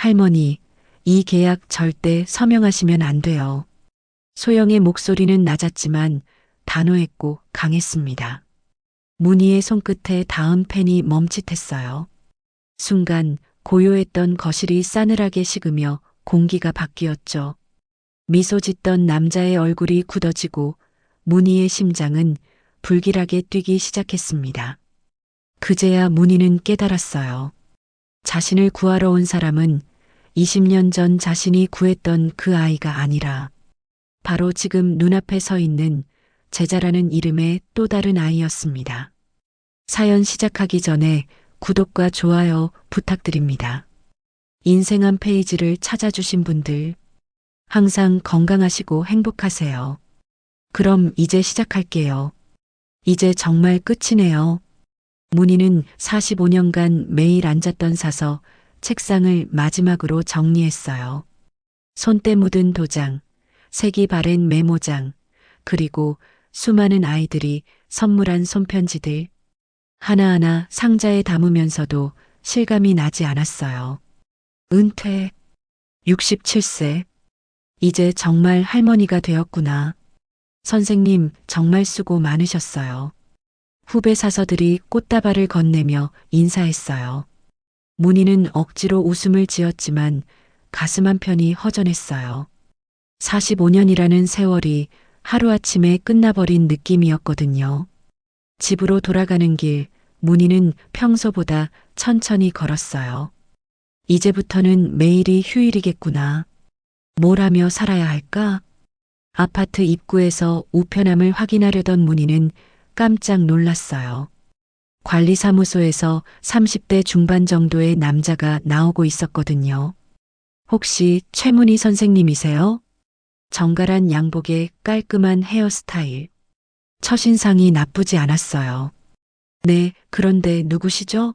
할머니, 이 계약 절대 서명하시면 안 돼요. 소영의 목소리는 낮았지만 단호했고 강했습니다. 문희의 손끝에 닿은 펜이 멈칫했어요. 순간 고요했던 거실이 싸늘하게 식으며 공기가 바뀌었죠. 미소 짓던 남자의 얼굴이 굳어지고 문희의 심장은 불길하게 뛰기 시작했습니다. 그제야 문희는 깨달았어요. 자신을 구하러 온 사람은 20년 전 자신이 구했던 그 아이가 아니라 바로 지금 눈앞에 서 있는 제자라는 이름의 또 다른 아이였습니다. 사연 시작하기 전에 구독과 좋아요 부탁드립니다. 인생 한 페이지를 찾아주신 분들, 항상 건강하시고 행복하세요. 그럼 이제 시작할게요. 이제 정말 끝이네요. 문희는 45년간 매일 앉았던 사서 책상을 마지막으로 정리했어요. 손때 묻은 도장, 색이 바랜 메모장, 그리고 수많은 아이들이 선물한 손편지들. 하나하나 상자에 담으면서도 실감이 나지 않았어요. 은퇴, 67세. 이제 정말 할머니가 되었구나. 선생님 정말 수고 많으셨어요. 후배 사서들이 꽃다발을 건네며 인사했어요. 문희는 억지로 웃음을 지었지만 가슴 한편이 허전했어요. 45년이라는 세월이 하루아침에 끝나버린 느낌이었거든요. 집으로 돌아가는 길, 문희는 평소보다 천천히 걸었어요. 이제부터는 매일이 휴일이겠구나. 뭘 하며 살아야 할까? 아파트 입구에서 우편함을 확인하려던 문희는 깜짝 놀랐어요. 관리사무소에서 30대 중반 정도의 남자가 나오고 있었거든요. 혹시 최문희 선생님이세요? 정갈한 양복에 깔끔한 헤어스타일. 첫인상이 나쁘지 않았어요. 네, 그런데 누구시죠?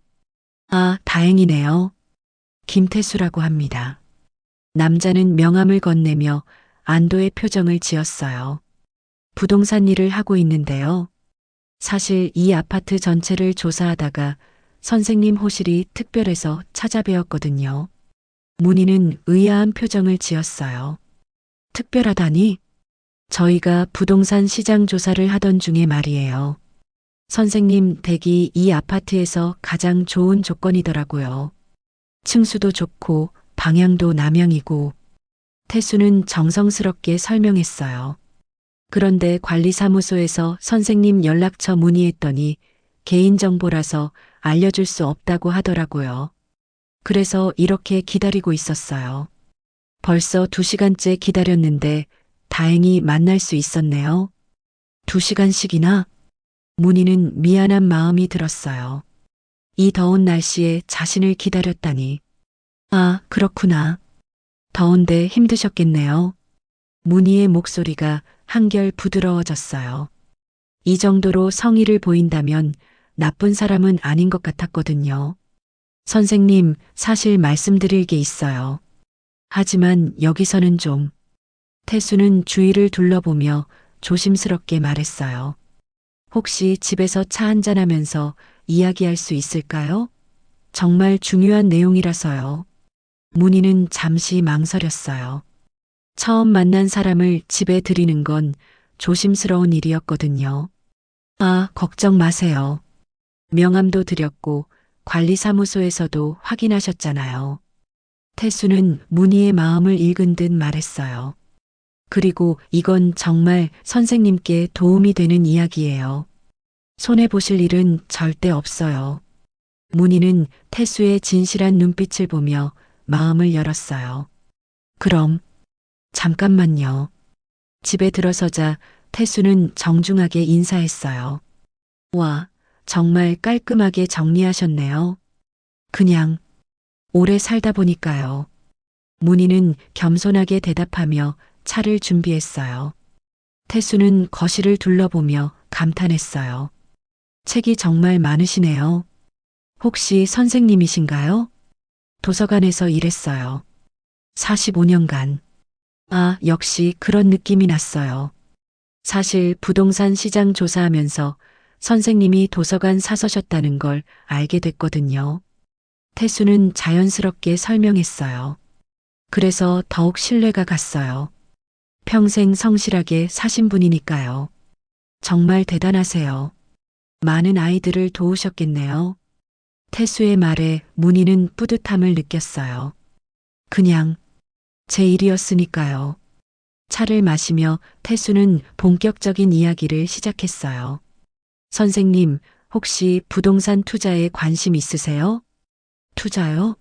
아, 다행이네요. 김태수라고 합니다. 남자는 명함을 건네며 안도의 표정을 지었어요. 부동산 일을 하고 있는데요. 사실 이 아파트 전체를 조사하다가 선생님 호실이 특별해서 찾아뵈었거든요. 문희는 의아한 표정을 지었어요. 특별하다니? 저희가 부동산 시장 조사를 하던 중에 말이에요. 선생님 댁이 이 아파트에서 가장 좋은 조건이더라고요. 층수도 좋고 방향도 남향이고. 태수는 정성스럽게 설명했어요. 그런데 관리사무소에서 선생님 연락처 문의했더니 개인정보라서 알려줄 수 없다고 하더라고요. 그래서 이렇게 기다리고 있었어요. 벌써 2시간째 기다렸는데 다행히 만날 수 있었네요. 2시간씩이나? 문희는 미안한 마음이 들었어요. 이 더운 날씨에 자신을 기다렸다니. 아, 그렇구나. 더운데 힘드셨겠네요. 문희의 목소리가 한결 부드러워졌어요. 이 정도로 성의를 보인다면 나쁜 사람은 아닌 것 같았거든요. 선생님, 사실 말씀드릴 게 있어요. 하지만 여기서는 좀. 태수는 주위를 둘러보며 조심스럽게 말했어요. 혹시 집에서 차 한잔하면서 이야기할 수 있을까요? 정말 중요한 내용이라서요. 문희는 잠시 망설였어요. 처음 만난 사람을 집에 들이는 건 조심스러운 일이었거든요. 아, 걱정 마세요. 명함도 드렸고 관리사무소에서도 확인하셨잖아요. 태수는 문희의 마음을 읽은 듯 말했어요. 그리고 이건 정말 선생님께 도움이 되는 이야기예요. 손해보실 일은 절대 없어요. 문희는 태수의 진실한 눈빛을 보며 마음을 열었어요. 그럼, 잠깐만요. 집에 들어서자 태수는 정중하게 인사했어요. 와, 정말 깔끔하게 정리하셨네요. 그냥, 오래 살다 보니까요. 문희는 겸손하게 대답하며 차를 준비했어요. 태수는 거실을 둘러보며 감탄했어요. 책이 정말 많으시네요. 혹시 선생님이신가요? 도서관에서 일했어요. 45년간. 아, 역시 그런 느낌이 났어요. 사실 부동산 시장 조사하면서 선생님이 도서관 사서셨다는 걸 알게 됐거든요. 태수는 자연스럽게 설명했어요. 그래서 더욱 신뢰가 갔어요. 평생 성실하게 사신 분이니까요. 정말 대단하세요. 많은 아이들을 도우셨겠네요. 태수의 말에 문희는 뿌듯함을 느꼈어요. 그냥 제 일이었으니까요. 차를 마시며 태수는 본격적인 이야기를 시작했어요. 선생님, 혹시 부동산 투자에 관심 있으세요? 투자요?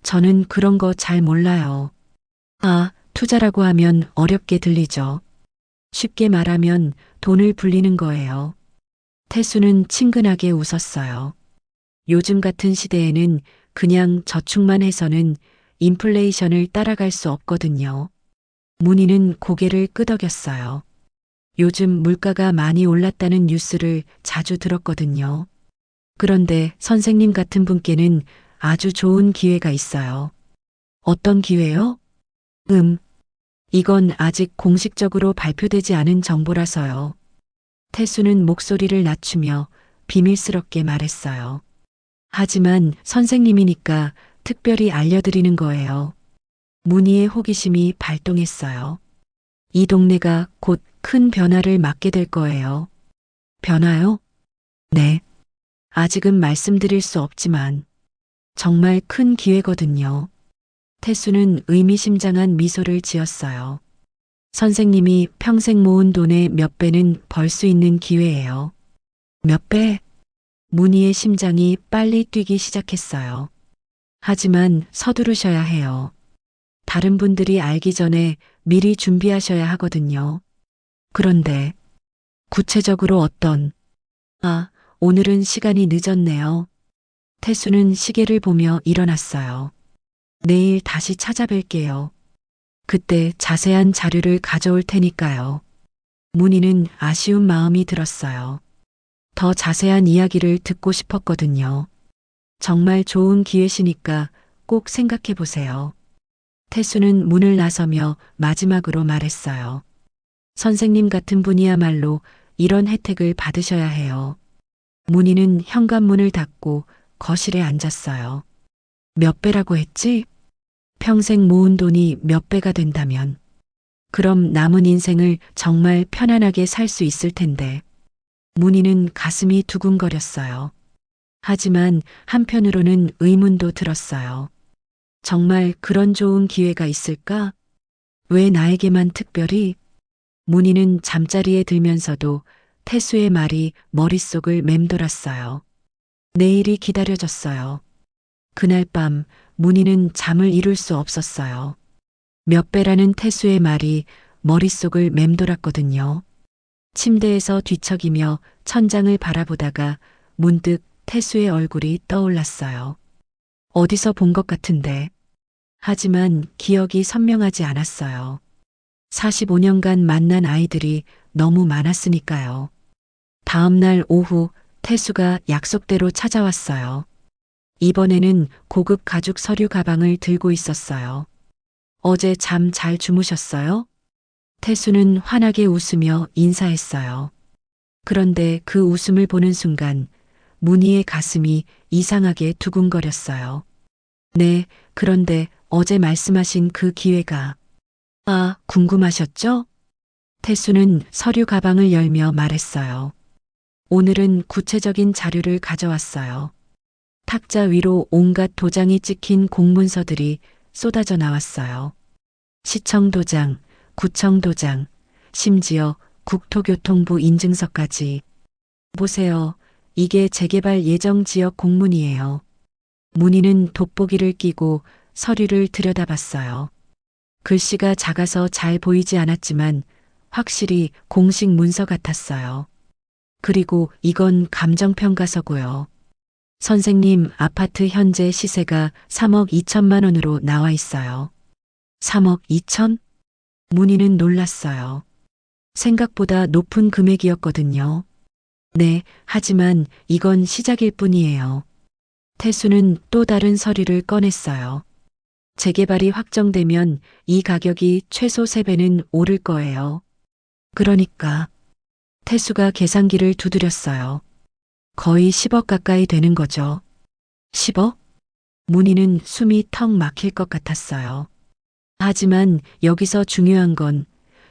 저는 그런 거 잘 몰라요. 아, 투자라고 하면 어렵게 들리죠. 쉽게 말하면 돈을 불리는 거예요. 태수는 친근하게 웃었어요. 요즘 같은 시대에는 그냥 저축만 해서는 인플레이션을 따라갈 수 없거든요. 문희는 고개를 끄덕였어요. 요즘 물가가 많이 올랐다는 뉴스를 자주 들었거든요. 그런데 선생님 같은 분께는 아주 좋은 기회가 있어요. 어떤 기회요? 이건 아직 공식적으로 발표되지 않은 정보라서요. 태수는 목소리를 낮추며 비밀스럽게 말했어요. 하지만 선생님이니까 특별히 알려드리는 거예요. 문희의 호기심이 발동했어요. 이 동네가 곧 큰 변화를 맞게 될 거예요. 변화요? 네. 아직은 말씀드릴 수 없지만 정말 큰 기회거든요. 태수는 의미심장한 미소를 지었어요. 선생님이 평생 모은 돈의 몇 배는 벌 수 있는 기회예요. 몇 배? 문희의 심장이 빨리 뛰기 시작했어요. 하지만 서두르셔야 해요. 다른 분들이 알기 전에 미리 준비하셔야 하거든요. 그런데 구체적으로 오늘은 시간이 늦었네요. 태수는 시계를 보며 일어났어요. 내일 다시 찾아뵐게요. 그때 자세한 자료를 가져올 테니까요. 문희는 아쉬운 마음이 들었어요. 더 자세한 이야기를 듣고 싶었거든요. 정말 좋은 기회시니까 꼭 생각해 보세요. 태수는 문을 나서며 마지막으로 말했어요. 선생님 같은 분이야말로 이런 혜택을 받으셔야 해요. 문희는 현관문을 닫고 거실에 앉았어요. 몇 배라고 했지? 평생 모은 돈이 몇 배가 된다면. 그럼 남은 인생을 정말 편안하게 살 수 있을 텐데. 문희는 가슴이 두근거렸어요. 하지만 한편으로는 의문도 들었어요. 정말 그런 좋은 기회가 있을까? 왜 나에게만 특별히? 문희는 잠자리에 들면서도 태수의 말이 머릿속을 맴돌았어요. 내일이 기다려졌어요. 그날 밤 문희는 잠을 이룰 수 없었어요. 몇 배라는 태수의 말이 머릿속을 맴돌았거든요. 침대에서 뒤척이며 천장을 바라보다가 문득 태수의 얼굴이 떠올랐어요. 어디서 본 것 같은데. 하지만 기억이 선명하지 않았어요. 45년간 만난 아이들이 너무 많았으니까요. 다음 날 오후 태수가 약속대로 찾아왔어요. 이번에는 고급 가죽 서류 가방을 들고 있었어요. 어제 잠 잘 주무셨어요? 태수는 환하게 웃으며 인사했어요. 그런데 그 웃음을 보는 순간 문희의 가슴이 이상하게 두근거렸어요. 네, 그런데 어제 말씀하신 그 기회가. 궁금하셨죠? 태수는 서류 가방을 열며 말했어요. 오늘은 구체적인 자료를 가져왔어요. 탁자 위로 온갖 도장이 찍힌 공문서들이 쏟아져 나왔어요. 시청 도장, 구청 도장, 심지어 국토교통부 인증서까지. 보세요. 이게 재개발 예정 지역 공문이에요. 문희는 돋보기를 끼고 서류를 들여다봤어요. 글씨가 작아서 잘 보이지 않았지만 확실히 공식 문서 같았어요. 그리고 이건 감정평가서고요. 선생님 아파트 현재 시세가 3억 2천만 원으로 나와 있어요. 3억 2천? 문희는 놀랐어요. 생각보다 높은 금액이었거든요. 네, 하지만 이건 시작일 뿐이에요. 태수는 또 다른 서류를 꺼냈어요. 재개발이 확정되면 이 가격이 최소 3배는 오를 거예요. 그러니까 태수가 계산기를 두드렸어요. 거의 10억 가까이 되는 거죠. 10억? 문희는 숨이 턱 막힐 것 같았어요. 하지만 여기서 중요한 건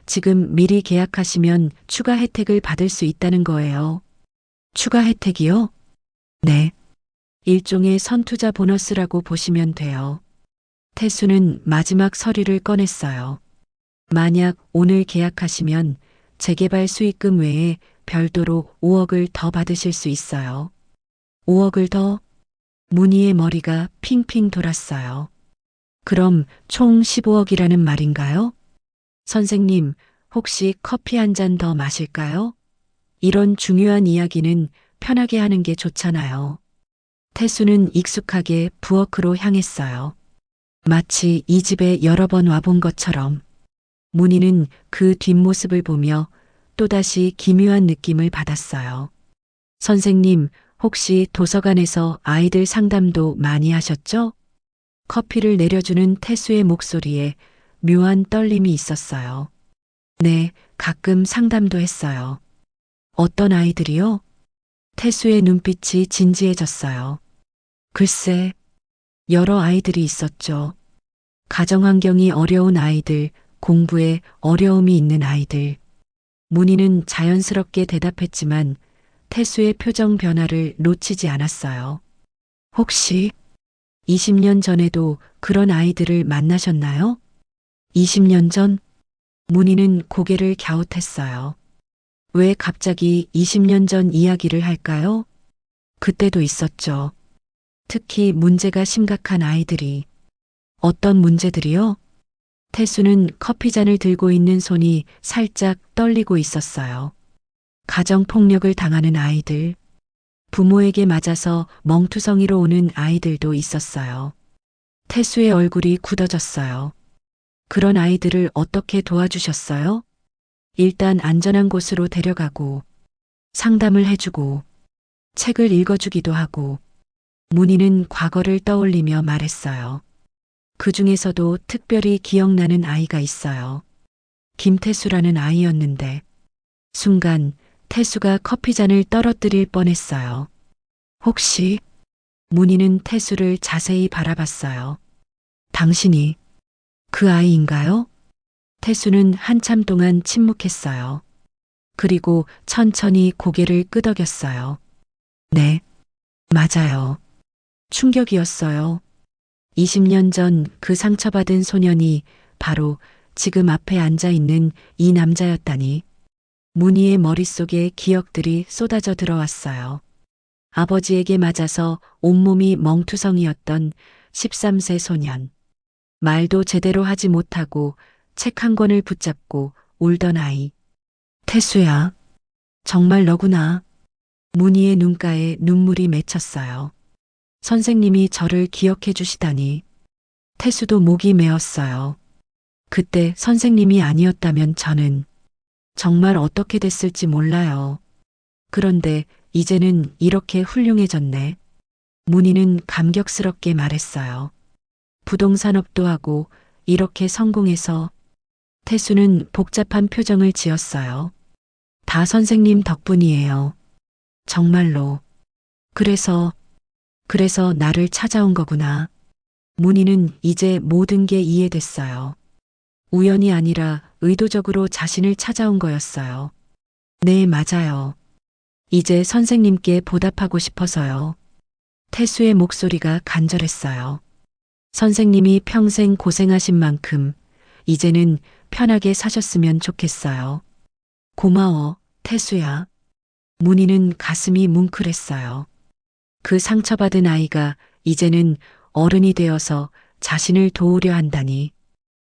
지금 미리 계약하시면 추가 혜택을 받을 수 있다는 거예요. 추가 혜택이요? 네. 일종의 선투자 보너스라고 보시면 돼요. 태수는 마지막 서류를 꺼냈어요. 만약 오늘 계약하시면 재개발 수익금 외에 별도로 5억을 더 받으실 수 있어요. 5억을 더? 문희의 머리가 핑핑 돌았어요. 그럼 총 15억이라는 말인가요? 선생님, 혹시 커피 한 잔 더 마실까요? 이런 중요한 이야기는 편하게 하는 게 좋잖아요. 태수는 익숙하게 부엌으로 향했어요. 마치 이 집에 여러 번 와본 것처럼. 문희는 그 뒷모습을 보며 또다시 기묘한 느낌을 받았어요. 선생님, 혹시 도서관에서 아이들 상담도 많이 하셨죠? 커피를 내려주는 태수의 목소리에 묘한 떨림이 있었어요. 네, 가끔 상담도 했어요. 어떤 아이들이요? 태수의 눈빛이 진지해졌어요. 글쎄, 여러 아이들이 있었죠. 가정 환경이 어려운 아이들, 공부에 어려움이 있는 아이들. 문희는 자연스럽게 대답했지만 태수의 표정 변화를 놓치지 않았어요. 혹시 20년 전에도 그런 아이들을 만나셨나요? 20년 전? 문희는 고개를 갸웃했어요. 왜 갑자기 20년 전 이야기를 할까요? 그때도 있었죠. 특히 문제가 심각한 아이들이. 어떤 문제들이요? 태수는 커피잔을 들고 있는 손이 살짝 떨리고 있었어요. 가정폭력을 당하는 아이들, 부모에게 맞아서 멍투성이로 오는 아이들도 있었어요. 태수의 얼굴이 굳어졌어요. 그런 아이들을 어떻게 도와주셨어요? 일단 안전한 곳으로 데려가고, 상담을 해주고, 책을 읽어주기도 하고, 문희는 과거를 떠올리며 말했어요. 그 중에서도 특별히 기억나는 아이가 있어요. 김태수라는 아이였는데, 순간 태수가 커피잔을 떨어뜨릴 뻔했어요. 혹시? 문희는 태수를 자세히 바라봤어요. 당신이 그 아이인가요? 태수는 한참 동안 침묵했어요. 그리고 천천히 고개를 끄덕였어요. 네, 맞아요. 충격이었어요. 20년 전 그 상처받은 소년이 바로 지금 앞에 앉아 있는 이 남자였다니. 문희의 머릿속에 기억들이 쏟아져 들어왔어요. 아버지에게 맞아서 온몸이 멍투성이었던 13세 소년. 말도 제대로 하지 못하고 책 한 권을 붙잡고 울던 아이. 태수야, 정말 너구나. 문희의 눈가에 눈물이 맺혔어요. 선생님이 저를 기억해 주시다니. 태수도 목이 메었어요. 그때 선생님이 아니었다면 저는 정말 어떻게 됐을지 몰라요. 그런데 이제는 이렇게 훌륭해졌네. 문희는 감격스럽게 말했어요. 부동산업도 하고 이렇게 성공해서. 태수는 복잡한 표정을 지었어요. 다 선생님 덕분이에요. 정말로. 그래서 나를 찾아온 거구나. 문희는 이제 모든 게 이해됐어요. 우연이 아니라 의도적으로 자신을 찾아온 거였어요. 네, 맞아요. 이제 선생님께 보답하고 싶어서요. 태수의 목소리가 간절했어요. 선생님이 평생 고생하신 만큼 이제는 편하게 사셨으면 좋겠어요. 고마워, 태수야. 문희는 가슴이 뭉클했어요. 그 상처받은 아이가 이제는 어른이 되어서 자신을 도우려 한다니.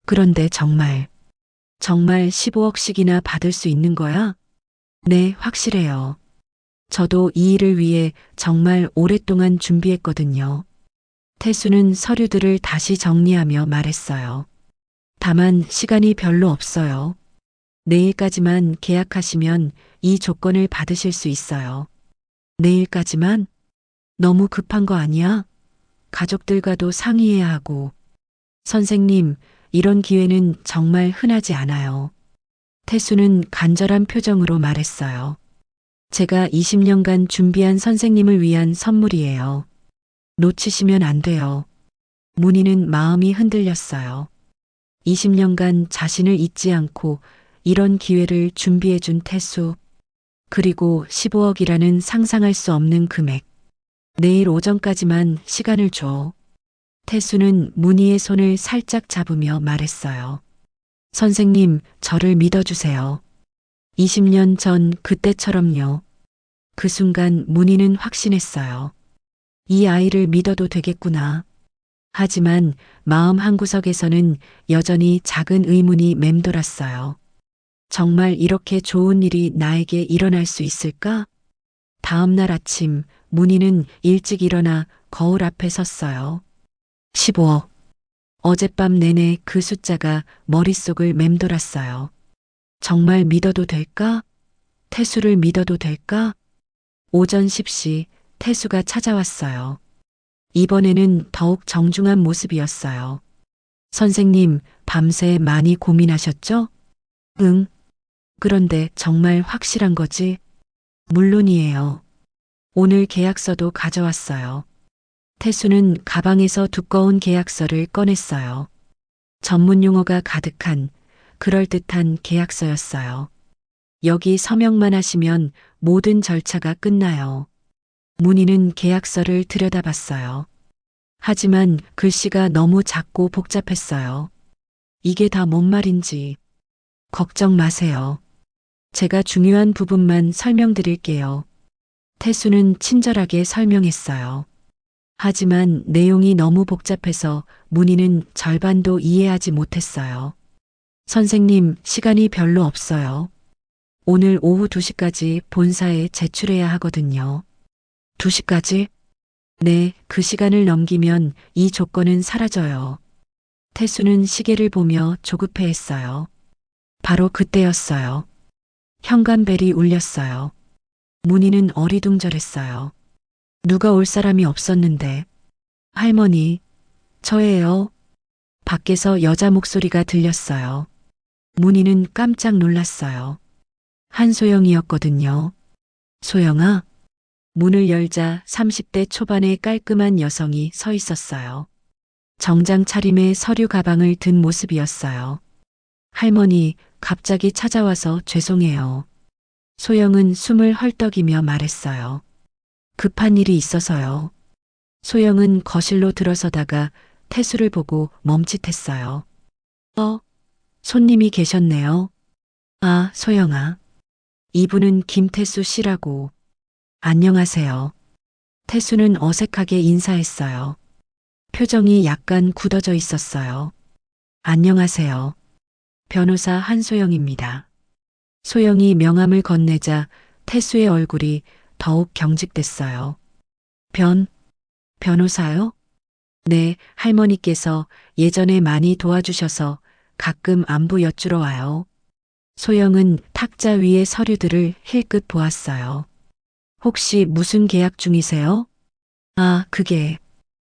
그런데 정말 15억씩이나 받을 수 있는 거야? 네, 확실해요. 저도 이 일을 위해 정말 오랫동안 준비했거든요. 태수는 서류들을 다시 정리하며 말했어요. 다만 시간이 별로 없어요. 내일까지만 계약하시면 이 조건을 받으실 수 있어요. 내일까지만? 너무 급한 거 아니야? 가족들과도 상의해야 하고. 선생님, 이런 기회는 정말 흔하지 않아요. 태수는 간절한 표정으로 말했어요. 제가 20년간 준비한 선생님을 위한 선물이에요. 놓치시면 안 돼요. 문희는 마음이 흔들렸어요. 20년간 자신을 잊지 않고 이런 기회를 준비해준 태수. 그리고 15억이라는 상상할 수 없는 금액. 내일 오전까지만 시간을 줘. 태수는 문희의 손을 살짝 잡으며 말했어요. 선생님, 저를 믿어주세요. 20년 전 그때처럼요. 그 순간 문희는 확신했어요. 이 아이를 믿어도 되겠구나. 하지만 마음 한구석에서는 여전히 작은 의문이 맴돌았어요. 정말 이렇게 좋은 일이 나에게 일어날 수 있을까? 다음 날 아침 문희는 일찍 일어나 거울 앞에 섰어요. 15억. 어젯밤 내내 그 숫자가 머릿속을 맴돌았어요. 정말 믿어도 될까? 태수를 믿어도 될까? 오전 10시 태수가 찾아왔어요. 이번에는 더욱 정중한 모습이었어요. 선생님, 밤새 많이 고민하셨죠? 응. 그런데 정말 확실한 거지? 물론이에요. 오늘 계약서도 가져왔어요. 태수는 가방에서 두꺼운 계약서를 꺼냈어요. 전문 용어가 가득한 그럴듯한 계약서였어요. 여기 서명만 하시면 모든 절차가 끝나요. 문희는 계약서를 들여다봤어요. 하지만 글씨가 너무 작고 복잡했어요. 이게 다 뭔 말인지. 걱정 마세요. 제가 중요한 부분만 설명드릴게요. 태수는 친절하게 설명했어요. 하지만 내용이 너무 복잡해서 문희는 절반도 이해하지 못했어요. 선생님, 시간이 별로 없어요. 오늘 오후 2시까지 본사에 제출해야 하거든요. 2시까지? 네, 그 시간을 넘기면 이 조건은 사라져요. 태수는 시계를 보며 조급해했어요. 바로 그때였어요. 현관벨이 울렸어요. 문희는 어리둥절했어요. 누가 올 사람이 없었는데. 할머니, 저예요. 밖에서 여자 목소리가 들렸어요. 문희는 깜짝 놀랐어요. 한소영이었거든요. 소영아? 문을 열자 30대 초반의 깔끔한 여성이 서 있었어요. 정장 차림의 서류 가방을 든 모습이었어요. 할머니, 갑자기 찾아와서 죄송해요. 소영은 숨을 헐떡이며 말했어요. 급한 일이 있어서요. 소영은 거실로 들어서다가 태수를 보고 멈칫했어요. 손님이 계셨네요. 아, 소영아. 이분은 김태수 씨라고. 안녕하세요. 태수는 어색하게 인사했어요. 표정이 약간 굳어져 있었어요. 안녕하세요. 변호사 한소영입니다. 소영이 명함을 건네자 태수의 얼굴이 더욱 경직됐어요. 변호사요? 네, 할머니께서 예전에 많이 도와주셔서 가끔 안부 여쭈러 와요. 소영은 탁자 위의 서류들을 힐끗 보았어요. 혹시 무슨 계약 중이세요? 아, 그게.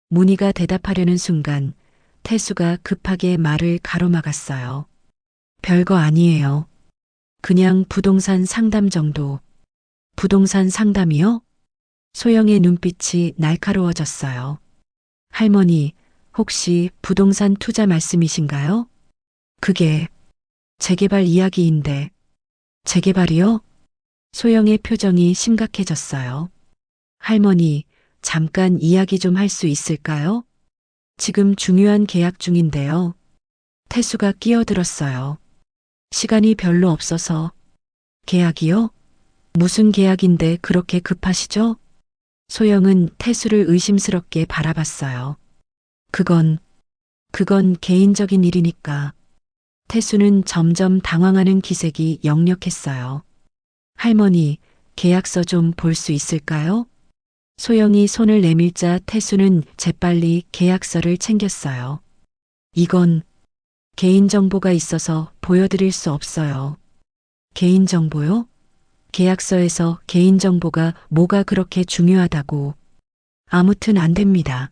문희가 대답하려는 순간 태수가 급하게 말을 가로막았어요. 별거 아니에요. 그냥 부동산 상담 정도. 부동산 상담이요? 소영의 눈빛이 날카로워졌어요. 할머니, 혹시 부동산 투자 말씀이신가요? 그게 재개발 이야기인데. 재개발이요? 소영의 표정이 심각해졌어요. 할머니, 잠깐 이야기 좀 할 수 있을까요? 지금 중요한 계약 중인데요. 태수가 끼어들었어요. 시간이 별로 없어서. 계약이요? 무슨 계약인데 그렇게 급하시죠? 소영은 태수를 의심스럽게 바라봤어요. 그건 개인적인 일이니까. 태수는 점점 당황하는 기색이 역력했어요. 할머니, 계약서 좀 볼 수 있을까요? 소영이 손을 내밀자 태수는 재빨리 계약서를 챙겼어요. 이건 개인정보가 있어서 보여드릴 수 없어요. 개인정보요? 계약서에서 개인정보가 뭐가 그렇게 중요하다고. 아무튼 안 됩니다.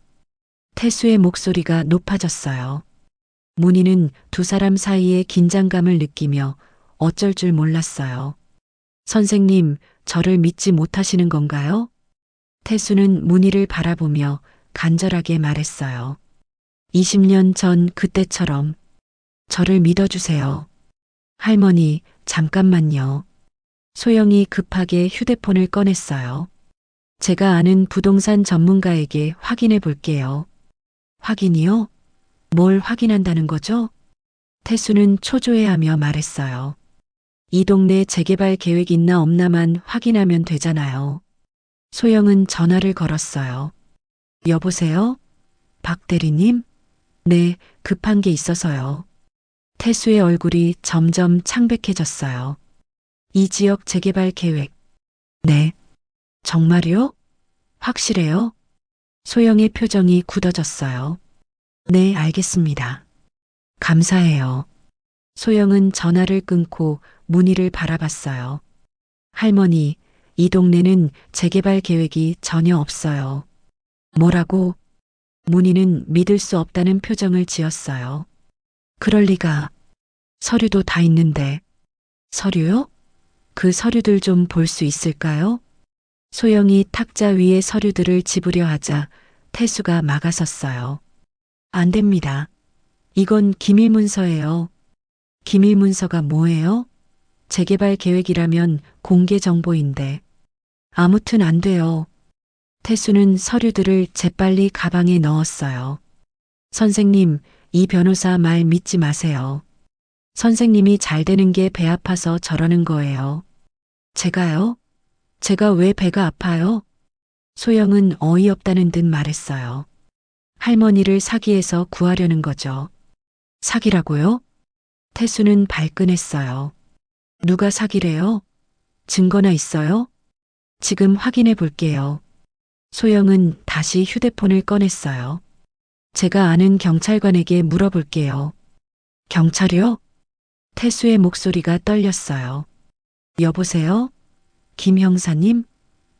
태수의 목소리가 높아졌어요. 문희는 두 사람 사이의 긴장감을 느끼며 어쩔 줄 몰랐어요. 선생님, 저를 믿지 못하시는 건가요? 태수는 문희를 바라보며 간절하게 말했어요. 20년 전 그때처럼 저를 믿어주세요. 할머니, 잠깐만요. 소영이 급하게 휴대폰을 꺼냈어요. 제가 아는 부동산 전문가에게 확인해 볼게요. 확인이요? 뭘 확인한다는 거죠? 태수는 초조해하며 말했어요. 이 동네 재개발 계획 있나 없나만 확인하면 되잖아요. 소영은 전화를 걸었어요. 여보세요? 박 대리님? 네, 급한 게 있어서요. 태수의 얼굴이 점점 창백해졌어요. 이 지역 재개발 계획. 네. 정말요? 확실해요? 소영의 표정이 굳어졌어요. 네, 알겠습니다. 감사해요. 소영은 전화를 끊고 문희를 바라봤어요. 할머니, 이 동네는 재개발 계획이 전혀 없어요. 뭐라고? 문희는 믿을 수 없다는 표정을 지었어요. 그럴 리가. 서류도 다 있는데. 서류요? 그 서류들 좀 볼 수 있을까요? 소영이 탁자 위에 서류들을 집으려 하자 태수가 막아섰어요. 안 됩니다. 이건 기밀문서예요. 기밀문서가 뭐예요? 재개발 계획이라면 공개 정보인데. 아무튼 안 돼요. 태수는 서류들을 재빨리 가방에 넣었어요. 선생님, 이 변호사 말 믿지 마세요. 선생님이 잘 되는 게 배 아파서 저러는 거예요. 제가요? 제가 왜 배가 아파요? 소영은 어이없다는 듯 말했어요. 할머니를 사기에서 구하려는 거죠. 사기라고요? 태수는 발끈했어요. 누가 사기래요? 증거나 있어요? 지금 확인해 볼게요. 소영은 다시 휴대폰을 꺼냈어요. 제가 아는 경찰관에게 물어볼게요. 경찰이요? 태수의 목소리가 떨렸어요. 여보세요? 김 형사님?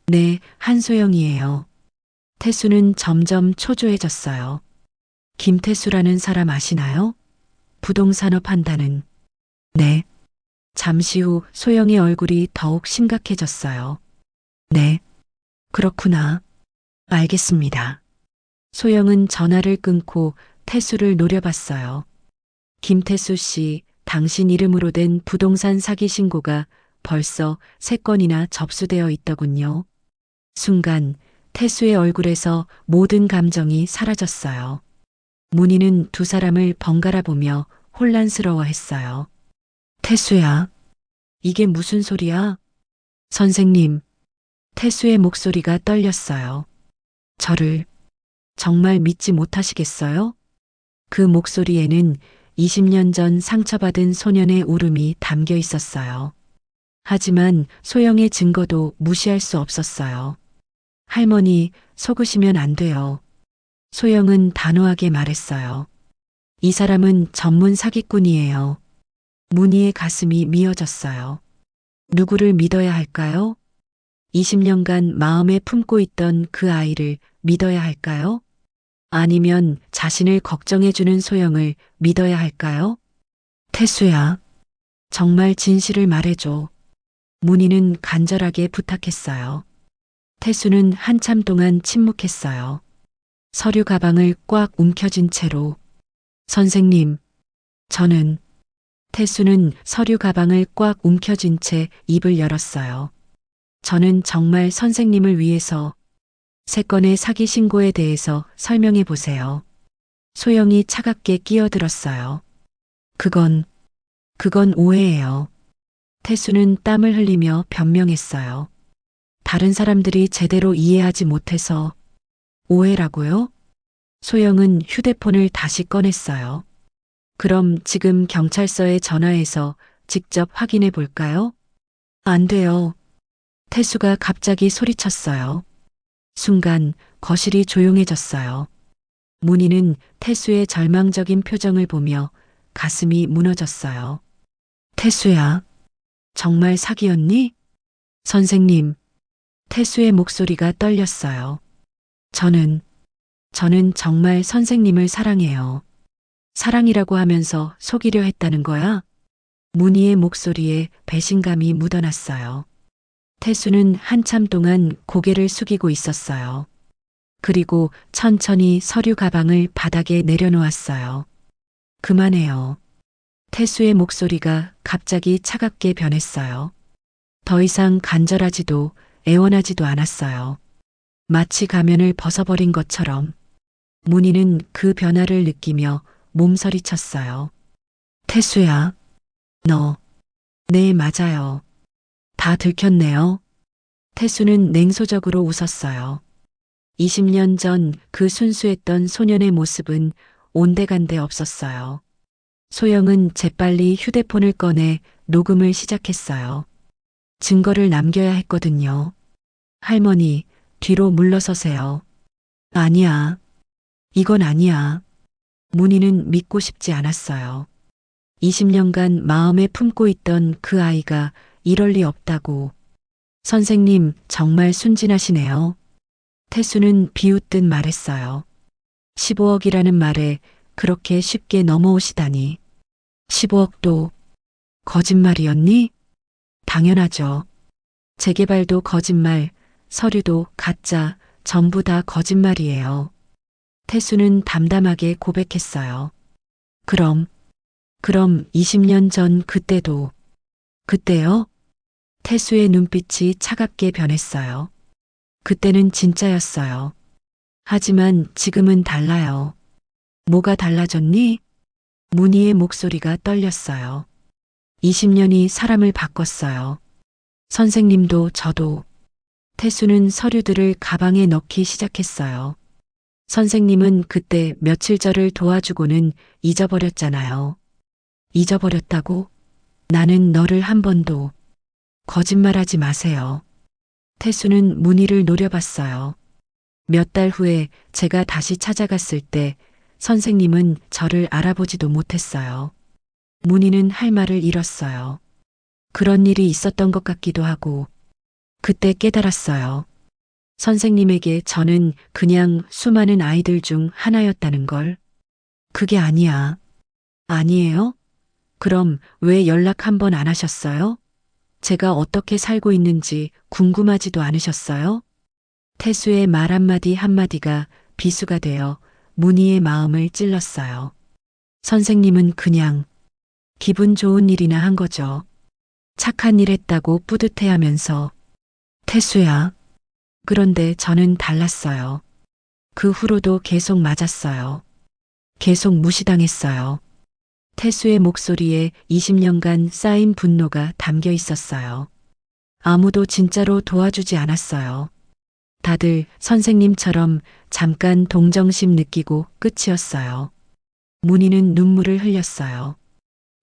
네, 한소영이에요. 태수는 점점 초조해졌어요. 김태수라는 사람 아시나요? 부동산업 한다는. 네. 잠시 후 소영의 얼굴이 더욱 심각해졌어요. 네. 그렇구나. 알겠습니다. 소영은 전화를 끊고 태수를 노려봤어요. 김태수 씨, 당신 이름으로 된 부동산 사기 신고가 벌써 3건이나 접수되어 있더군요. 순간 태수의 얼굴에서 모든 감정이 사라졌어요. 문희는 두 사람을 번갈아 보며 혼란스러워했어요. 태수야, 이게 무슨 소리야? 선생님, 태수의 목소리가 떨렸어요. 저를 정말 믿지 못하시겠어요? 그 목소리에는 20년 전 상처받은 소년의 울음이 담겨 있었어요. 하지만 소영의 증거도 무시할 수 없었어요. 할머니, 속으시면 안 돼요. 소영은 단호하게 말했어요. 이 사람은 전문 사기꾼이에요. 문희의 가슴이 미어졌어요. 누구를 믿어야 할까요? 20년간 마음에 품고 있던 그 아이를 믿어야 할까요? 아니면 자신을 걱정해주는 소영을 믿어야 할까요? 태수야, 정말 진실을 말해줘. 문희는 간절하게 부탁했어요. 태수는 한참 동안 침묵했어요. 서류 가방을 꽉 움켜쥔 채로. 선생님, 저는. 태수는 서류 가방을 꽉 움켜쥔 채 입을 열었어요. 저는 정말 선생님을 위해서 3건의 사기 신고에 대해서 설명해 보세요. 소영이 차갑게 끼어들었어요. 그건 오해예요. 태수는 땀을 흘리며 변명했어요. 다른 사람들이 제대로 이해하지 못해서. 오해라고요? 소영은 휴대폰을 다시 꺼냈어요. 그럼 지금 경찰서에 전화해서 직접 확인해 볼까요? 안 돼요. 태수가 갑자기 소리쳤어요. 순간 거실이 조용해졌어요. 문희는 태수의 절망적인 표정을 보며 가슴이 무너졌어요. 태수야, 정말 사기였니? 선생님, 태수의 목소리가 떨렸어요. 저는 정말 선생님을 사랑해요. 사랑이라고 하면서 속이려 했다는 거야? 문희의 목소리에 배신감이 묻어났어요. 태수는 한참 동안 고개를 숙이고 있었어요. 그리고 천천히 서류 가방을 바닥에 내려놓았어요. 그만해요. 태수의 목소리가 갑자기 차갑게 변했어요. 더 이상 간절하지도 애원하지도 않았어요. 마치 가면을 벗어버린 것처럼. 문희는 그 변화를 느끼며 몸서리쳤어요. 태수야, 너. 네, 맞아요. 다 들켰네요. 태수는 냉소적으로 웃었어요. 20년 전 그 순수했던 소년의 모습은 온데간데 없었어요. 소영은 재빨리 휴대폰을 꺼내 녹음을 시작했어요. 증거를 남겨야 했거든요. 할머니, 뒤로 물러서세요. 아니야. 이건 아니야. 문희는 믿고 싶지 않았어요. 20년간 마음에 품고 있던 그 아이가 이럴 리 없다고. 선생님, 정말 순진하시네요. 태수는 비웃듯 말했어요. 15억이라는 말에 그렇게 쉽게 넘어오시다니. 15억도 거짓말이었니? 당연하죠. 재개발도 거짓말, 서류도 가짜, 전부 다 거짓말이에요. 태수는 담담하게 고백했어요. 그럼 20년 전 그때도. 그때요? 태수의 눈빛이 차갑게 변했어요. 그때는 진짜였어요. 하지만 지금은 달라요. 뭐가 달라졌니? 문희의 목소리가 떨렸어요. 20년이 사람을 바꿨어요. 선생님도 저도. 태수는 서류들을 가방에 넣기 시작했어요. 선생님은 그때 며칠 저를 도와주고는 잊어버렸잖아요. 잊어버렸다고? 나는 너를 한 번도. 거짓말하지 마세요. 태수는 문희를 노려봤어요. 몇 달 후에 제가 다시 찾아갔을 때 선생님은 저를 알아보지도 못했어요. 문희는 할 말을 잃었어요. 그런 일이 있었던 것 같기도 하고 그때 깨달았어요. 선생님에게 저는 그냥 수많은 아이들 중 하나였다는 걸. 그게 아니야. 아니에요? 그럼 왜 연락 한 번 안 하셨어요? 제가 어떻게 살고 있는지 궁금하지도 않으셨어요? 태수의 말 한마디 한마디가 비수가 되어 문희의 마음을 찔렀어요. 선생님은 그냥 기분 좋은 일이나 한 거죠. 착한 일 했다고 뿌듯해하면서. 태수야. 그런데 저는 달랐어요. 그 후로도 계속 맞았어요. 계속 무시당했어요. 태수의 목소리에 20년간 쌓인 분노가 담겨 있었어요. 아무도 진짜로 도와주지 않았어요. 다들 선생님처럼 잠깐 동정심 느끼고 끝이었어요. 문희는 눈물을 흘렸어요.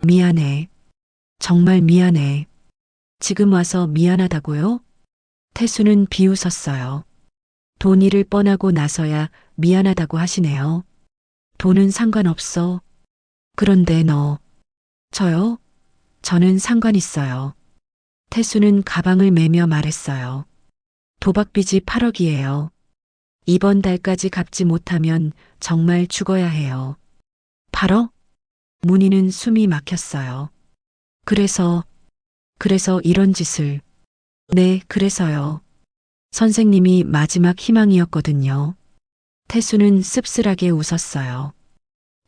미안해. 정말 미안해. 지금 와서 미안하다고요? 태수는 비웃었어요. 돈 일을 뻔하고 나서야 미안하다고 하시네요. 돈은 상관없어. 그런데 너. 저요? 저는 상관 있어요. 태수는 가방을 매며 말했어요. 도박빚이 8억이에요. 이번 달까지 갚지 못하면 정말 죽어야 해요. 8억? 문희는 숨이 막혔어요. 그래서 이런 짓을. 네, 그래서요. 선생님이 마지막 희망이었거든요. 태수는 씁쓸하게 웃었어요.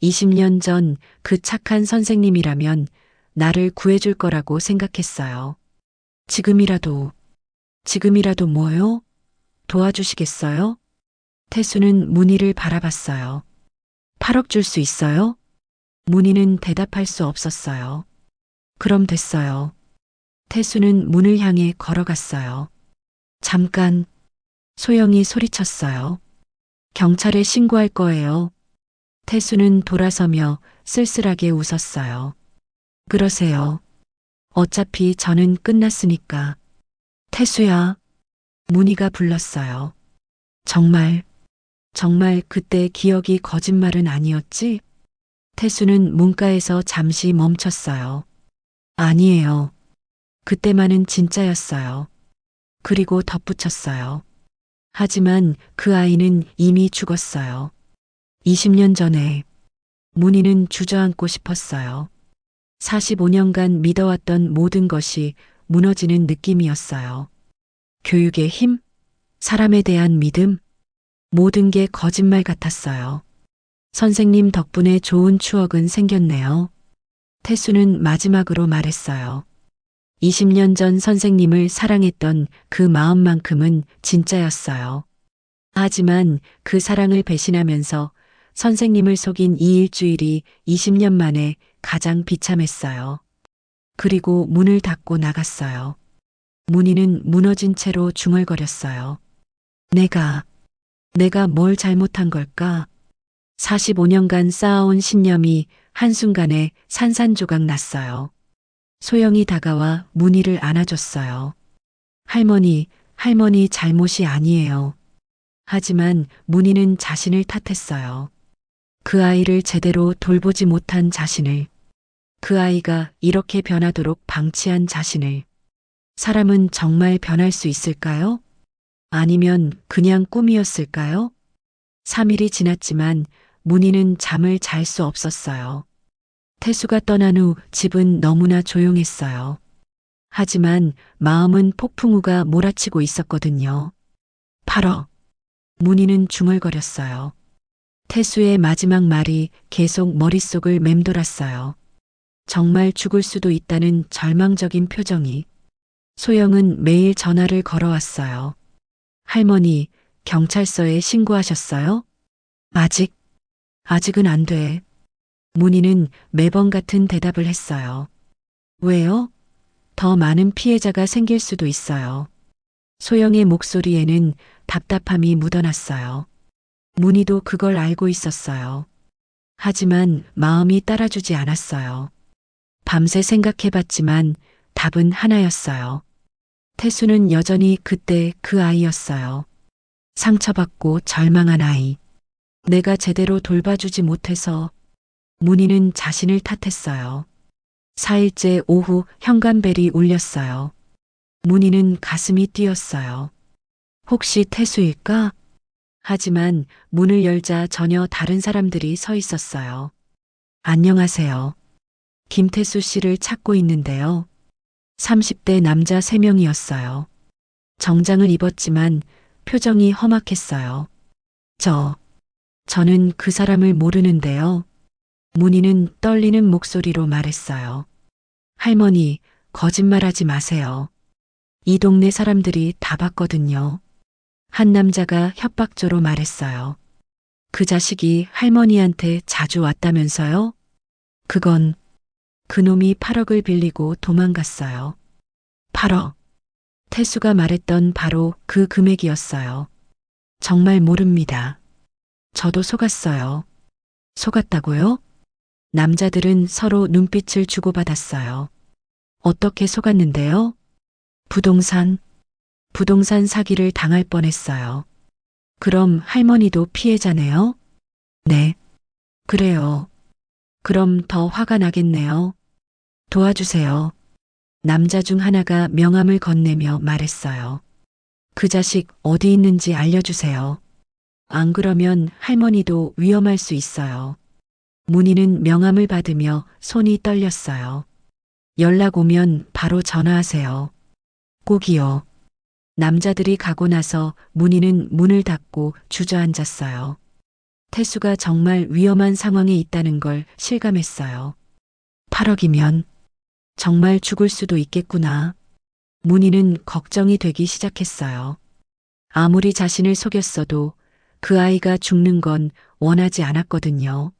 20년 전 그 착한 선생님이라면 나를 구해줄 거라고 생각했어요. 지금이라도 뭐요? 도와주시겠어요? 태수는 문희를 바라봤어요. 8억 줄 수 있어요? 문희는 대답할 수 없었어요. 그럼 됐어요. 태수는 문을 향해 걸어갔어요. 잠깐. 소영이 소리쳤어요. 경찰에 신고할 거예요. 태수는 돌아서며 쓸쓸하게 웃었어요. 그러세요. 어차피 저는 끝났으니까. 태수야. 문희가 불렀어요. 정말 그때 기억이 거짓말은 아니었지? 태수는 문가에서 잠시 멈췄어요. 아니에요. 그때만은 진짜였어요. 그리고 덧붙였어요. 하지만 그 아이는 이미 죽었어요. 20년 전에. 문희는 주저앉고 싶었어요. 45년간 믿어왔던 모든 것이 무너지는 느낌이었어요. 교육의 힘? 사람에 대한 믿음? 모든 게 거짓말 같았어요. 선생님 덕분에 좋은 추억은 생겼네요. 태수는 마지막으로 말했어요. 20년 전 선생님을 사랑했던 그 마음만큼은 진짜였어요. 하지만 그 사랑을 배신하면서 선생님을 속인 이 일주일이 20년 만에 가장 비참했어요. 그리고 문을 닫고 나갔어요. 문희는 무너진 채로 중얼거렸어요. 내가 뭘 잘못한 걸까? 45년간 쌓아온 신념이 한순간에 산산조각 났어요. 소영이 다가와 문희를 안아줬어요. 할머니 잘못이 아니에요. 하지만 문희는 자신을 탓했어요. 그 아이를 제대로 돌보지 못한 자신을, 그 아이가 이렇게 변하도록 방치한 자신을. 사람은 정말 변할 수 있을까요? 아니면 그냥 꿈이었을까요? 3일이 지났지만 문희는 잠을 잘 수 없었어요. 태수가 떠난 후 집은 너무나 조용했어요. 하지만 마음은 폭풍우가 몰아치고 있었거든요. 8억. 문희는 중얼거렸어요. 태수의 마지막 말이 계속 머릿속을 맴돌았어요. 정말 죽을 수도 있다는 절망적인 표정이. 소영은 매일 전화를 걸어왔어요. 할머니, 경찰서에 신고하셨어요? 아직은 안 돼. 문희는 매번 같은 대답을 했어요. 왜요? 더 많은 피해자가 생길 수도 있어요. 소영의 목소리에는 답답함이 묻어났어요. 문희도 그걸 알고 있었어요. 하지만 마음이 따라주지 않았어요. 밤새 생각해봤지만 답은 하나였어요. 태수는 여전히 그때 그 아이였어요. 상처받고 절망한 아이. 내가 제대로 돌봐주지 못해서. 문희는 자신을 탓했어요. 4일째 오후 현관벨이 울렸어요. 문희는 가슴이 뛰었어요. 혹시 태수일까? 하지만 문을 열자 전혀 다른 사람들이 서 있었어요. 안녕하세요. 김태수 씨를 찾고 있는데요. 30대 남자 3명이었어요. 정장을 입었지만 표정이 험악했어요. 저는 그 사람을 모르는데요. 문희는 떨리는 목소리로 말했어요. 할머니, 거짓말하지 마세요. 이 동네 사람들이 다 봤거든요. 한 남자가 협박조로 말했어요. 그 자식이 할머니한테 자주 왔다면서요? 그놈이 8억을 빌리고 도망갔어요. 8억. 태수가 말했던 바로 그 금액이었어요. 정말 모릅니다. 저도 속았어요. 속았다고요? 남자들은 서로 눈빛을 주고받았어요. 어떻게 속았는데요? 부동산 사기를 당할 뻔했어요. 그럼 할머니도 피해자네요? 네. 그래요. 그럼 더 화가 나겠네요. 도와주세요. 남자 중 하나가 명함을 건네며 말했어요. 그 자식 어디 있는지 알려주세요. 안 그러면 할머니도 위험할 수 있어요. 문희는 명함을 받으며 손이 떨렸어요. 연락 오면 바로 전화하세요. 꼭이요. 남자들이 가고 나서 문희는 문을 닫고 주저앉았어요. 태수가 정말 위험한 상황에 있다는 걸 실감했어요. 8억이면 정말 죽을 수도 있겠구나. 문희는 걱정이 되기 시작했어요. 아무리 자신을 속였어도 그 아이가 죽는 건 원하지 않았거든요.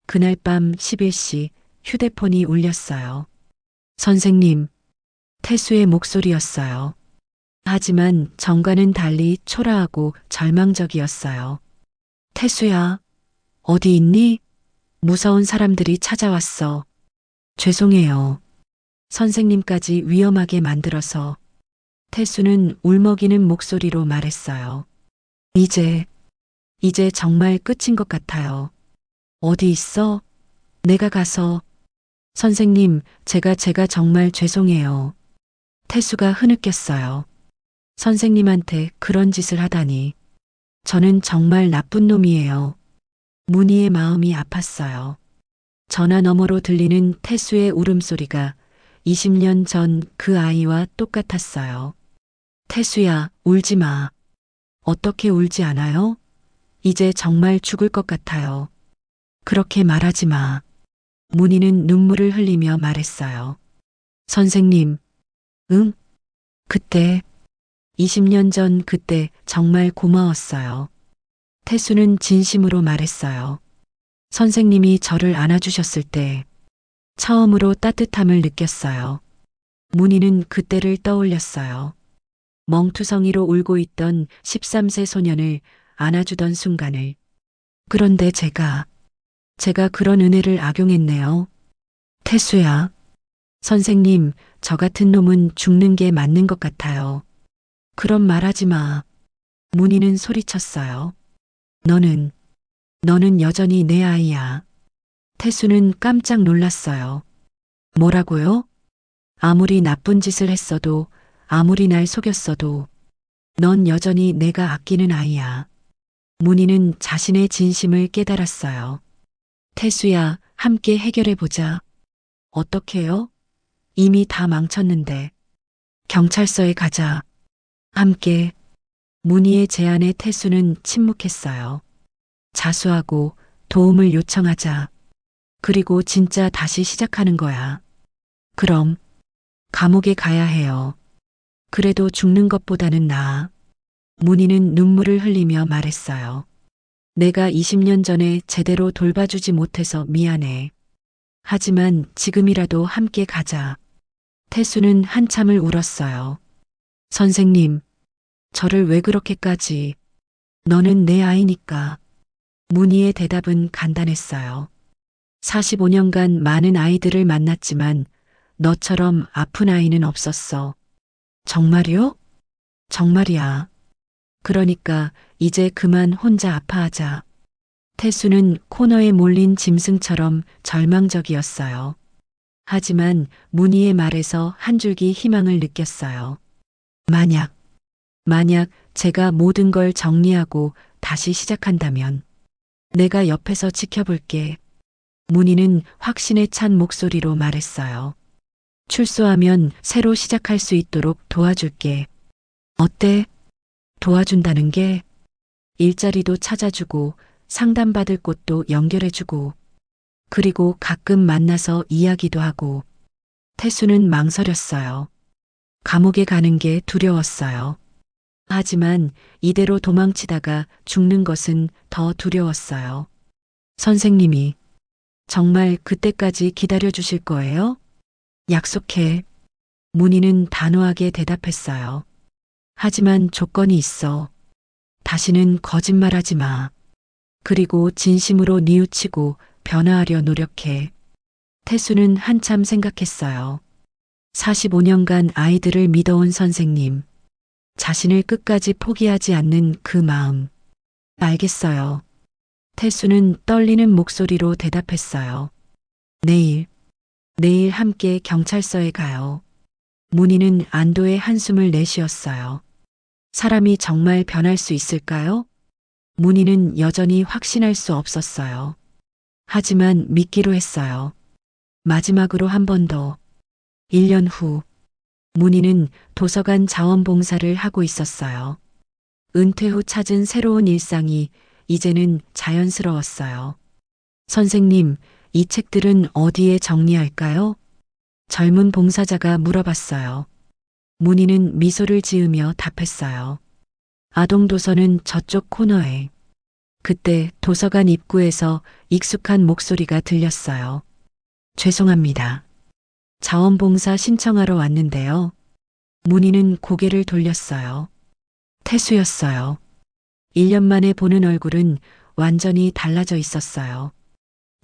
그날 밤 11시 휴대폰이 울렸어요. 선생님, 태수의 목소리였어요. 하지만 전과는 달리 초라하고 절망적이었어요. 태수야, 어디 있니? 무서운 사람들이 찾아왔어. 죄송해요. 선생님까지 위험하게 만들어서. 태수는 울먹이는 목소리로 말했어요. 이제 정말 끝인 것 같아요. 어디 있어? 내가 가서. 선생님, 제가 정말 죄송해요. 태수가 흐느꼈어요. 선생님한테 그런 짓을 하다니. 저는 정말 나쁜 놈이에요. 문희의 마음이 아팠어요. 전화 너머로 들리는 태수의 울음소리가 20년 전 그 아이와 똑같았어요. 태수야, 울지 마. 어떻게 울지 않아요? 이제 정말 죽을 것 같아요. 그렇게 말하지 마. 문희는 눈물을 흘리며 말했어요. 선생님, 응? 그때, 20년 전 그때 정말 고마웠어요. 태수는 진심으로 말했어요. 선생님이 저를 안아주셨을 때 처음으로 따뜻함을 느꼈어요. 문희는 그때를 떠올렸어요. 멍투성이로 울고 있던 13세 소년을 안아주던 순간을. 그런데 제가 그런 은혜를 악용했네요. 태수야. 선생님, 저 같은 놈은 죽는 게 맞는 것 같아요. 그런 말하지 마. 문희는 소리쳤어요. 너는 여전히 내 아이야. 태수는 깜짝 놀랐어요. 뭐라고요? 아무리 나쁜 짓을 했어도, 아무리 날 속였어도, 넌 여전히 내가 아끼는 아이야. 문희는 자신의 진심을 깨달았어요. 태수야, 함께 해결해보자. 어떻게요? 이미 다 망쳤는데. 경찰서에 가자. 함께. 문희의 제안에 태수는 침묵했어요. 자수하고 도움을 요청하자. 그리고 진짜 다시 시작하는 거야. 그럼 감옥에 가야 해요. 그래도 죽는 것보다는 나아. 문희는 눈물을 흘리며 말했어요. 내가 20년 전에 제대로 돌봐주지 못해서 미안해. 하지만 지금이라도 함께 가자. 태수는 한참을 울었어요. 선생님, 저를 왜 그렇게까지. 너는 내 아이니까. 문희의 대답은 간단했어요. 45년간 많은 아이들을 만났지만 너처럼 아픈 아이는 없었어. 정말이요? 정말이야. 그러니까 이제 그만 혼자 아파하자. 태수는 코너에 몰린 짐승처럼 절망적이었어요. 하지만 문희의 말에서 한 줄기 희망을 느꼈어요. 만약 제가 모든 걸 정리하고 다시 시작한다면 내가 옆에서 지켜볼게. 문희는 확신에 찬 목소리로 말했어요. 출소하면 새로 시작할 수 있도록 도와줄게. 어때? 도와준다는 게 일자리도 찾아주고 상담받을 곳도 연결해주고 그리고 가끔 만나서 이야기도 하고. 태수는 망설였어요. 감옥에 가는 게 두려웠어요. 하지만 이대로 도망치다가 죽는 것은 더 두려웠어요. 선생님이 정말 그때까지 기다려 주실 거예요? 약속해. 문희는 단호하게 대답했어요. 하지만 조건이 있어. 다시는 거짓말하지 마. 그리고 진심으로 뉘우치고 변화하려 노력해. 태수는 한참 생각했어요. 45년간 아이들을 믿어온 선생님. 자신을 끝까지 포기하지 않는 그 마음. 알겠어요. 태수는 떨리는 목소리로 대답했어요. 내일 함께 경찰서에 가요. 문희는 안도의 한숨을 내쉬었어요. 사람이 정말 변할 수 있을까요? 문희는 여전히 확신할 수 없었어요. 하지만 믿기로 했어요. 마지막으로 한 번 더. 1년 후, 문희는 도서관 자원봉사를 하고 있었어요. 은퇴 후 찾은 새로운 일상이 이제는 자연스러웠어요. 선생님, 이 책들은 어디에 정리할까요? 젊은 봉사자가 물어봤어요. 문희는 미소를 지으며 답했어요. 아동도서는 저쪽 코너에. 그때 도서관 입구에서 익숙한 목소리가 들렸어요. 죄송합니다. 자원봉사 신청하러 왔는데요. 문희는 고개를 돌렸어요. 태수였어요. 1년 만에 보는 얼굴은 완전히 달라져 있었어요.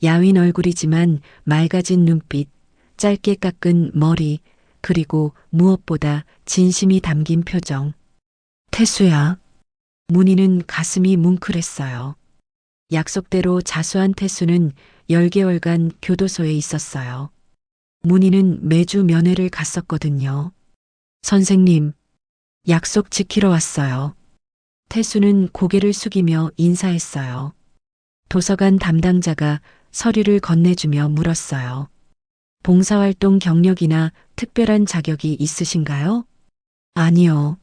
야윈 얼굴이지만 맑아진 눈빛, 짧게 깎은 머리, 그리고 무엇보다 진심이 담긴 표정. 태수야. 문희는 가슴이 뭉클했어요. 약속대로 자수한 태수는 10개월간 교도소에 있었어요. 문희는 매주 면회를 갔었거든요. 선생님, 약속 지키러 왔어요. 태수는 고개를 숙이며 인사했어요. 도서관 담당자가 서류를 건네주며 물었어요. 봉사활동 경력이나 특별한 자격이 있으신가요? 아니요.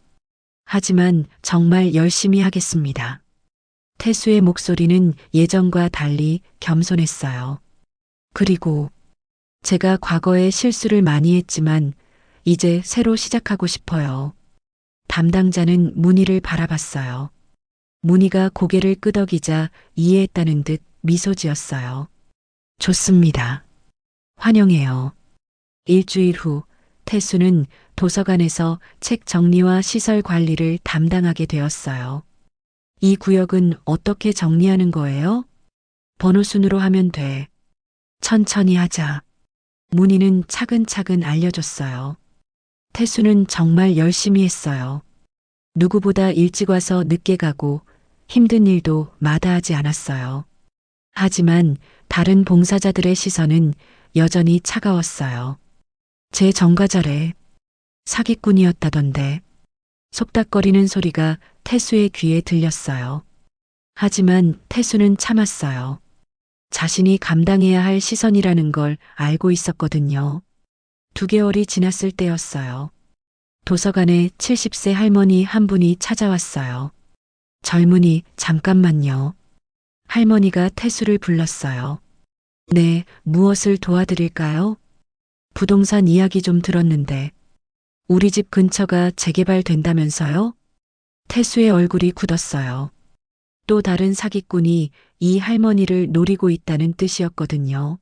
하지만 정말 열심히 하겠습니다. 태수의 목소리는 예전과 달리 겸손했어요. 그리고 제가 과거에 실수를 많이 했지만 이제 새로 시작하고 싶어요. 담당자는 문희를 바라봤어요. 문희가 고개를 끄덕이자 이해했다는 듯 미소 지었어요. 좋습니다. 환영해요. 일주일 후 태수는 도서관에서 책 정리와 시설 관리를 담당하게 되었어요. 이 구역은 어떻게 정리하는 거예요? 번호 순으로 하면 돼. 천천히 하자. 문희는 차근차근 알려줬어요. 태수는 정말 열심히 했어요. 누구보다 일찍 와서 늦게 가고 힘든 일도 마다하지 않았어요. 하지만 다른 봉사자들의 시선은 여전히 차가웠어요. 제 정과자래. 사기꾼이었다던데. 속닥거리는 소리가 태수의 귀에 들렸어요. 하지만 태수는 참았어요. 자신이 감당해야 할 시선이라는 걸 알고 있었거든요. 2개월이 지났을 때였어요. 도서관에 70세 할머니 한 분이 찾아왔어요. 젊은이, 잠깐만요. 할머니가 태수를 불렀어요. 네, 무엇을 도와드릴까요? 부동산 이야기 좀 들었는데. 우리 집 근처가 재개발된다면서요? 태수의 얼굴이 굳었어요. 또 다른 사기꾼이 이 할머니를 노리고 있다는 뜻이었거든요.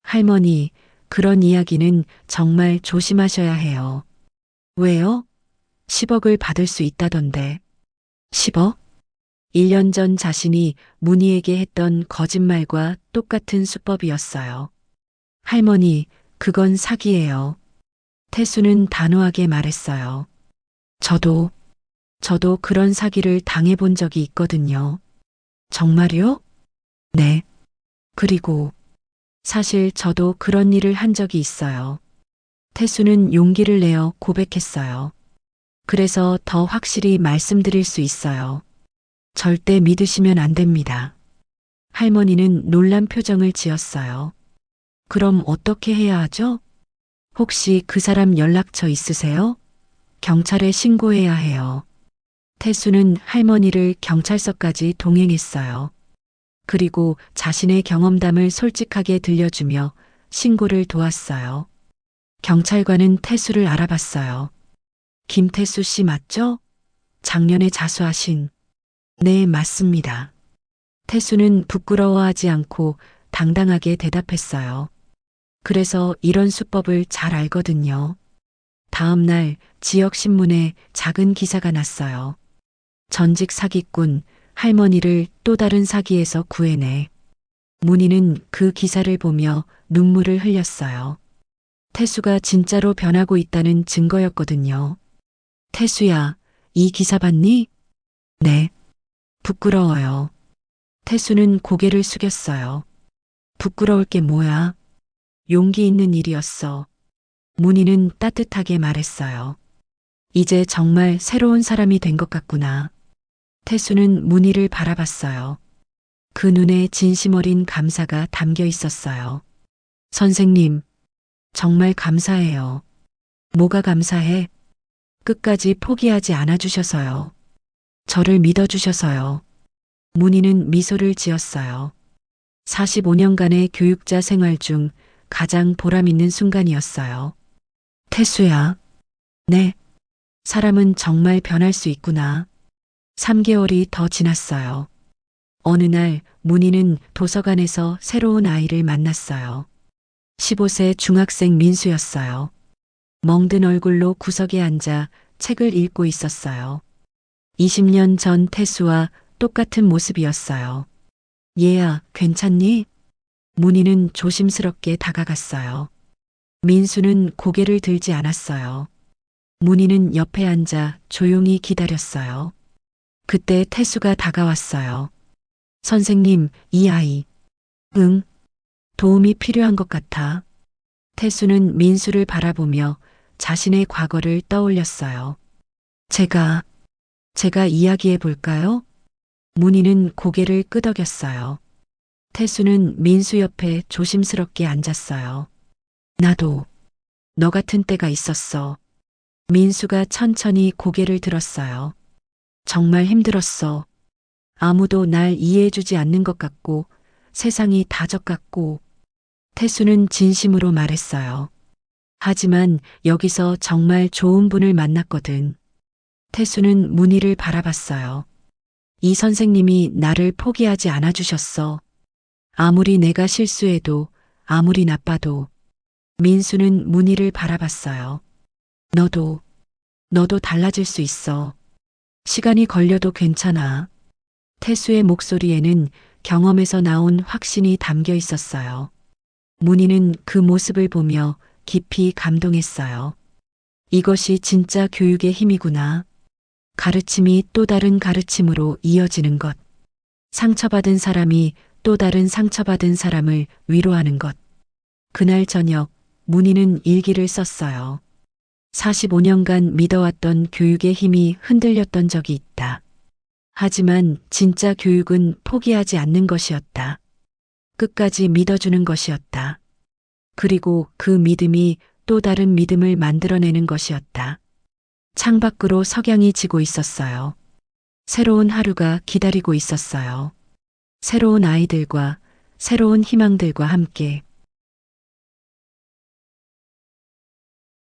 할머니, 그런 이야기는 정말 조심하셔야 해요. 왜요? 10억을 받을 수 있다던데. 10억? 1년 전 자신이 문희에게 했던 거짓말과 똑같은 수법이었어요. 할머니, 그건 사기예요. 태수는 단호하게 말했어요. 저도 그런 사기를 당해본 적이 있거든요. 정말요? 네. 그리고 사실 저도 그런 일을 한 적이 있어요. 태수는 용기를 내어 고백했어요. 그래서 더 확실히 말씀드릴 수 있어요. 절대 믿으시면 안 됩니다. 할머니는 놀란 표정을 지었어요. 그럼 어떻게 해야 하죠? 혹시 그 사람 연락처 있으세요? 경찰에 신고해야 해요. 태수는 할머니를 경찰서까지 동행했어요. 그리고 자신의 경험담을 솔직하게 들려주며 신고를 도왔어요. 경찰관은 태수를 알아봤어요. 김태수 씨 맞죠? 작년에 자수하신. 네, 맞습니다. 태수는 부끄러워하지 않고 당당하게 대답했어요. 그래서 이런 수법을 잘 알거든요. 다음 날 지역 신문에 작은 기사가 났어요. 전직 사기꾼 할머니를 또 다른 사기에서 구해내. 문희는 그 기사를 보며 눈물을 흘렸어요. 태수가 진짜로 변하고 있다는 증거였거든요. 태수야, 이 기사 봤니? 네. 부끄러워요. 태수는 고개를 숙였어요. 부끄러울 게 뭐야? 용기 있는 일이었어. 문희는 따뜻하게 말했어요. 이제 정말 새로운 사람이 된 것 같구나. 태수는 문희를 바라봤어요. 그 눈에 진심 어린 감사가 담겨 있었어요. 선생님, 정말 감사해요. 뭐가 감사해? 끝까지 포기하지 않아 주셔서요. 저를 믿어주셔서요. 문희는 미소를 지었어요. 45년간의 교육자 생활 중 가장 보람 있는 순간이었어요. 태수야. 네. 사람은 정말 변할 수 있구나. 3개월이 더 지났어요. 어느 날 문희는 도서관에서 새로운 아이를 만났어요. 15세 중학생 민수였어요. 멍든 얼굴로 구석에 앉아 책을 읽고 있었어요. 20년 전 태수와 똑같은 모습이었어요. 얘야, 괜찮니? 문희는 조심스럽게 다가갔어요. 민수는 고개를 들지 않았어요. 문희는 옆에 앉아 조용히 기다렸어요. 그때 태수가 다가왔어요. 선생님, 이 아이. 응, 도움이 필요한 것 같아. 태수는 민수를 바라보며 자신의 과거를 떠올렸어요. 제가 이야기해 볼까요? 문희는 고개를 끄덕였어요. 태수는 민수 옆에 조심스럽게 앉았어요. 나도 너 같은 때가 있었어. 민수가 천천히 고개를 들었어요. 정말 힘들었어. 아무도 날 이해해주지 않는 것 같고 세상이 다 적 같고. 태수는 진심으로 말했어요. 하지만 여기서 정말 좋은 분을 만났거든. 태수는 문희를 바라봤어요. 이 선생님이 나를 포기하지 않아 주셨어. 아무리 내가 실수해도, 아무리 나빠도. 민수는 문희를 바라봤어요. 너도 달라질 수 있어. 시간이 걸려도 괜찮아. 태수의 목소리에는 경험에서 나온 확신이 담겨 있었어요. 문희는 그 모습을 보며 깊이 감동했어요. 이것이 진짜 교육의 힘이구나. 가르침이 또 다른 가르침으로 이어지는 것. 상처받은 사람이 또 다른 상처받은 사람을 위로하는 것. 그날 저녁 문희는 일기를 썼어요. 45년간 믿어왔던 교육의 힘이 흔들렸던 적이 있다. 하지만 진짜 교육은 포기하지 않는 것이었다. 끝까지 믿어주는 것이었다. 그리고 그 믿음이 또 다른 믿음을 만들어내는 것이었다. 창밖으로 석양이 지고 있었어요. 새로운 하루가 기다리고 있었어요. 새로운 아이들과 새로운 희망들과 함께.